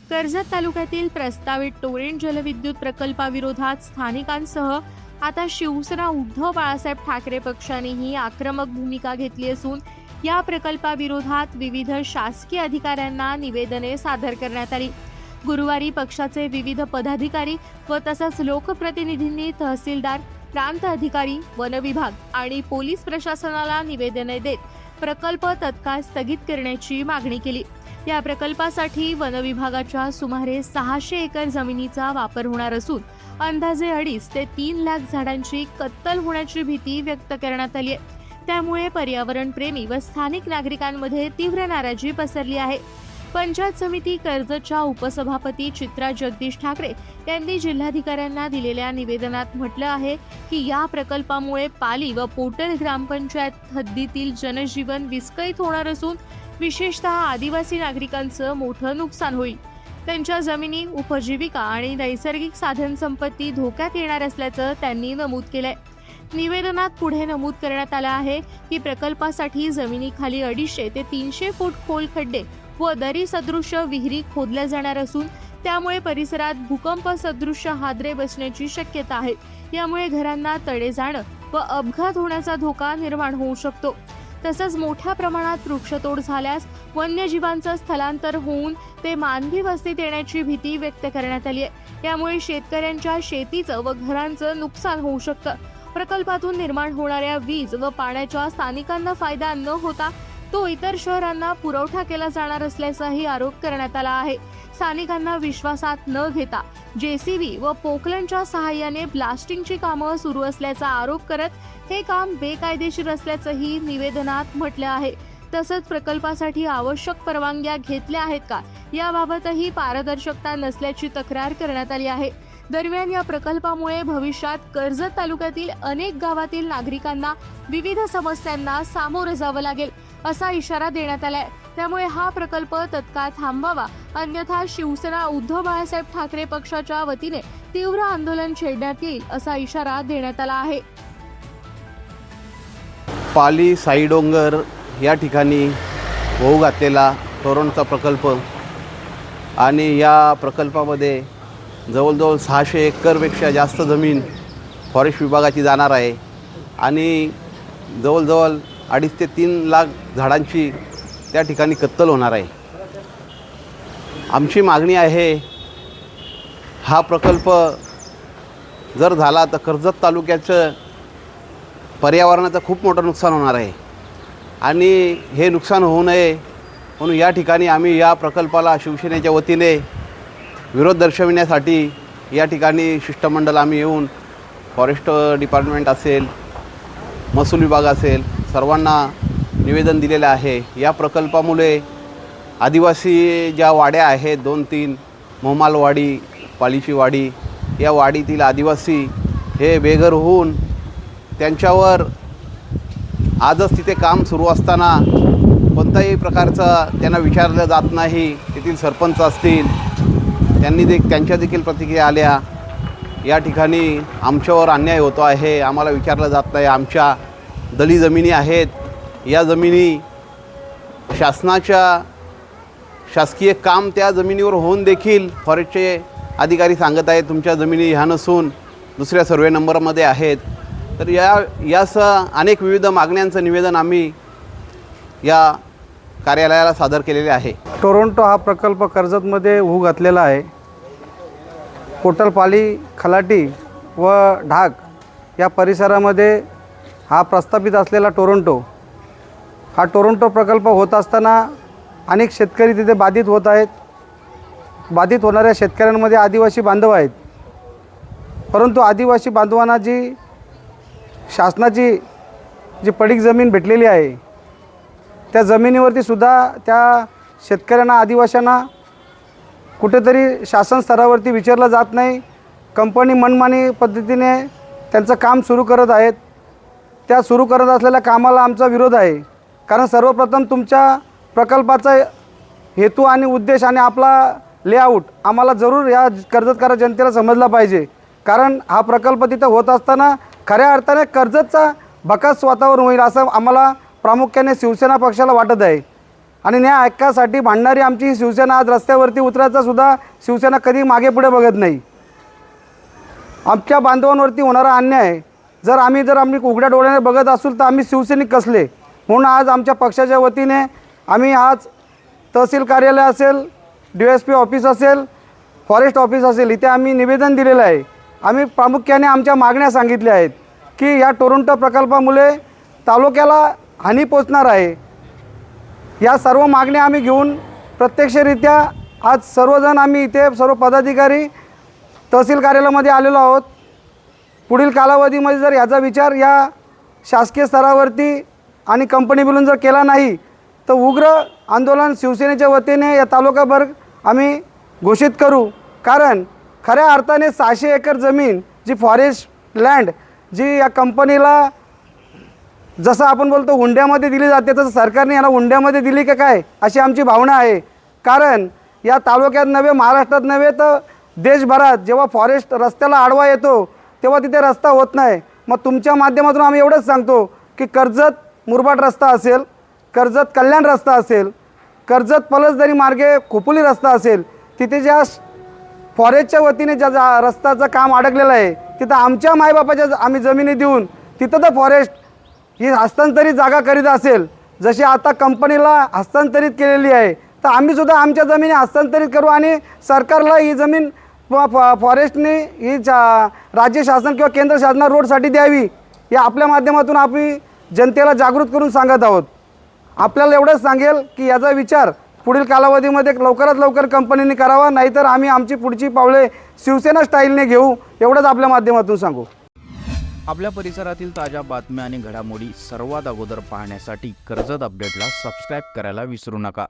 कर्जत तालुक्यातील प्रस्तावित टोरेंट जलविद्युत प्रकल्पाविरोधात स्थानिकांसह आता शिवसेना उद्धव बाळासाहेब ठाकरे पक्षानेही आक्रमक भूमिका घेतली असून या प्रकल्पाविरोधात विविध शासकीय अधिकाऱ्यांना निवेदने सादर करण्यात आली। गुरुवारी पक्षाचे विविध पदाधिकारी व तसंच लोकप्रतिनिधींनी तहसीलदार, प्रांत अधिकारी, वन विभाग आणि पोलीस प्रशासनाला निवेदने देत प्रकल्प तत्काळ स्थगित करण्याची मागणी केली। या प्रकल्पासाठी वन विभागाच्या सुमारे 600 एकर जमिनीचा वापर होणार असून अंदाजे 2.5 ते 3 लाख झाडांची कत्तल होण्याची भीती व्यक्त करण्यात आली आहे। त्यामुळे पर्यावरण प्रेमी व स्थानिक नागरिकांमध्ये तीव्र नाराजी पसरली आहे। पंचायत समिती कर्जतच्या उपसभापती चित्रा जगदीश ठाकरे यांनी जिल्हाधिकाऱ्यांना दिलेल्या निवेदनात म्हटलं आहे की या प्रकल्पामुळे पाली व पोटल ग्रामपंचायत हद्दीतील जनजीवन विस्कळीत होणार असून विशेषतः आदिवासी नागरिकांचं मोठं नुकसान होईल। त्यांच्या जमिनी, उपजीविका आणि नैसर्गिक साधन संपत्ती धोक्यात येणार असल्याचं त्यांनी नमूद केलंय। निवेदनात पुढे नमूद करण्यात आलं आहे की प्रकल्पासाठी जमिनीखाली 250 ते 300 फूट खोल खड्डे व दरी सदृश्य विहिरी खोदल्या जाणार असून त्यामुळे परिसरात भूकंप सदृश्य हादरे बसण्याची शक्यता आहे। यामुळे घरांना तडे जाणं व अपघात होण्याचा धोका निर्माण होऊ शकतो। तसंच मोठ्या प्रमाणात वृक्षतोड झाल्यास वन्यजीवांचं स्थलांतर होऊन ते मानवी वस्तीत येण्याची भीती व्यक्त करण्यात आली आहे। यामुळे शेतकऱ्यांच्या शेतीचं व घरांचं नुकसान होऊ शकतं। प्रकल्पातून निर्माण होणाऱ्या वीज व पाण्याचा स्थानिकांना फायदा न होता तो इतर शहरांना पुरवठा केला जाणार असल्याचाही आरोप करण्यात आला आहे। स्थानिकांना विश्वासात न घेता JCB व पोकलनच्या सहाय्याने ब्लास्टिंगची कामं सुरू असल्याचा आरोप करत हे काम बेकायदेशीर असल्याचंही निवेदनात म्हटलं आहे। तसंच प्रकल्पासाठी आवश्यक परवानग्या घेतल्या आहेत का याबाबतही पारदर्शकता नसल्याची तक्रार करण्यात आली आहे। दरम्यान या प्रकल्पामुळे भविष्यात कर्जत तालुक्यातील अनेक गावातील नागरिकांना विविध समस्यांना सामोरं जावं लागेल असा इशारा देण्यात आलाय। त्यामुळे हा प्रकल्प तत्काळ थांबवावा, अन्यथा शिवसेना उद्धव बाळासाहेब ठाकरे पक्षाच्या वतीने तीव्र आंदोलन छेडण्यात येईल असा इशारा देण्यात आला आहे। पाली साईडोंगर या ठिकाणी होऊ घातलेला टोरेंटचा प्रकल्प आणि या प्रकल्पामध्ये जवळजवळ 600 एकरपेक्षा जास्त जमीन फॉरेस्ट विभागाची जाणार आहे आणि जवळजवळ 2.5 ते 3 लाख झाडांची त्या ठिकाणी कत्तल होणार आहे। आमची मागणी आहे, हा प्रकल्प जर झाला तर कर्जत तालुक्याचं पर्यावरणाचं खूप मोठं नुकसान होणार आहे आणि हे नुकसान होऊ नये म्हणून या ठिकाणी आम्ही या प्रकल्पाला शिवसेनेच्या वतीने विरोध दर्शविण्यासाठी या ठिकाणी शिष्टमंडळ आम्ही येऊन फॉरेस्ट डिपार्टमेंट असेल, महसूल विभाग असेल, सर्वांना निवेदन दिलेलं आहे। या प्रकल्पामुळे आदिवासी ज्या वाड्या आहेत 2-3 मोहमालवाडी, पालीची वाडी, या वाडीतील आदिवासी हे बेघर होऊन त्यांच्यावर आजच तिथे काम सुरू असताना कोणत्याही प्रकारचं त्यांना विचारलं जात नाही। तेथील सरपंच असतील त्यांच्या देखील प्रतिक्रिया आल्या, या ठिकाणी आमच्यावर अन्याय होतो आहे, आम्हाला विचारलं जात नाही। आमच्या दलित जमिनी आहेत, या जमिनी शासकीय काम त्या जमिनीवर होऊन देखील फॉरेस्टचे अधिकारी सांगत आहेत तुमच्या जमिनी ह्या नसून दुसऱ्या सर्वे नंबरमध्ये आहेत। तर यासह अनेक विविध मागण्यांचं निवेदन आम्ही या कार्यालयाला सादर केलेले आहे। टोरेंट हा प्रकल्प कर्जतमध्ये होऊ घातलेला आहे। पोटल, पाली, खलाटी व ढाक या परिसरामध्ये हा प्रस्थापित असलेला हा टोरेंट प्रकल्प होत असताना अनेक शेतकरी तिथे बाधित होत आहेत। बाधित होणाऱ्या शेतकऱ्यांमध्ये आदिवासी बांधव आहेत, परंतु आदिवासी बांधवांना जी शासनाची जी पडीक जमीन भेटलेली आहे त्या जमिनीवरती सुद्धा त्या शेतकऱ्यांना, आदिवासींना कुठेतरी शासन स्तरावरती विचारलं जात नाही। कंपनी मनमानी पद्धतीने त्यांचं काम सुरू करत आहेत। त्या सुरू करत असलेल्या कामाला आमचा विरोध आहे, कारण सर्वप्रथम तुमच्या प्रकल्पाचा हेतू आणि उद्देश आणि आपला लेआउट आम्हाला जरूर या कर्जतकर जनतेला समजला पाहिजे। कारण हा प्रकल्प तिथं होत असताना खऱ्या अर्थाने कर्जतचा भकास वातावरण होईल असं आम्हाला प्रामुख्याने शिवसेना पक्षाला वाटत आहे। आणि न्याय हक्कासाठी भांडणारी आमची ही शिवसेना आज रस्त्यावरती उतरायचा सुद्धा शिवसेना कधी मागे पुढे बघत नाही. आमच्या बांधवांवरती होणारा अन्याय जर आम्ही उघड्या डोळ्याने बघत असू तर आम्ही शिवसैनिक कसले. म्हणून आज आमच्या पक्षाच्या वतीने आम्ही आज तहसील कार्यालय असेल, DSP ऑफिस असेल, फॉरेस्ट ऑफिस असेल, इथे आम्ही निवेदन दिलेलं आहे. आम्ही प्रामुख्याने आमच्या मागण्या सांगितल्या आहेत की या टोरंटो प्रकल्पामुळे तालुक्याला हानी पोचणार आहे. या सर्व मागण्या आम्ही घेऊन प्रत्यक्षरित्या आज सर्वजण आम्ही इथे सर्व पदाधिकारी तहसील कार्यालयामध्ये आलेलो आहोत. पुढील कालावधीमध्ये जर याचा विचार या शासकीय स्तरावरती आणि कंपनी मिळून जर केला नाही तर उग्र आंदोलन शिवसेनेच्या वतीने या तालुकाभर आम्ही घोषित करू. कारण खऱ्या अर्थाने 600 एकर जमीन जी फॉरेस्ट लँड जी या कंपनीला जसं आपण बोलतो हुंड्यामध्ये दिली जाते तसं सरकारने याला हुंड्यामध्ये दिली का काय अशी आमची भावना आहे. कारण या तालुक्यात नव्हे, महाराष्ट्रात नव्हे तर देशभरात जेव्हा फॉरेस्ट रस्त्याला आडवा येतो तेव्हा तिथे रस्ता होत नाही. मग तुमच्या माध्यमातून आम्ही एवढंच सांगतो की कर्जत मुरबाड रस्ता असेल, कर्जत कल्याण रस्ता असेल, कर्जत पलसदरी मार्गे खोपोली रस्ता असेल, तिथे ज्या फॉरेस्टच्या वतीने ज्या रस्त्याचं काम अडकलेलं आहे तिथं आमच्या मायबापाच्या आम्ही जमिनी देऊन तिथं तर फॉरेस्ट ही हस्तांतरित जागा करीत असेल, जशी आता कंपनीला हस्तांतरित केलेली आहे, तर आम्हीसुद्धा आमच्या जमिनी हस्तांतरित करू आणि सरकारला ही जमीन फॉरेस्टने ही राज्य शासन किंवा केंद्र शासना रोडसाठी द्यावी. या आपल्या माध्यमातून आम्ही जनतेला जागृत करून सांगत आहोत. आपल्याला एवढंच सांगेल की याचा विचार पुढील कालावधीमध्ये लवकरात लवकर कंपनीने करावा, नाहीतर आम्ही आमची पुढची पावले शिवसेना स्टाईलने घेऊ, एवढंच आपल्या माध्यमातून सांगू. आपल्या परिसरातील ताज्या बातम्या आणि घडामोडी सर्वात अगोदर पाहण्यासाठी कर्जत अपडेटला सबस्क्राईब करायला विसरू नका.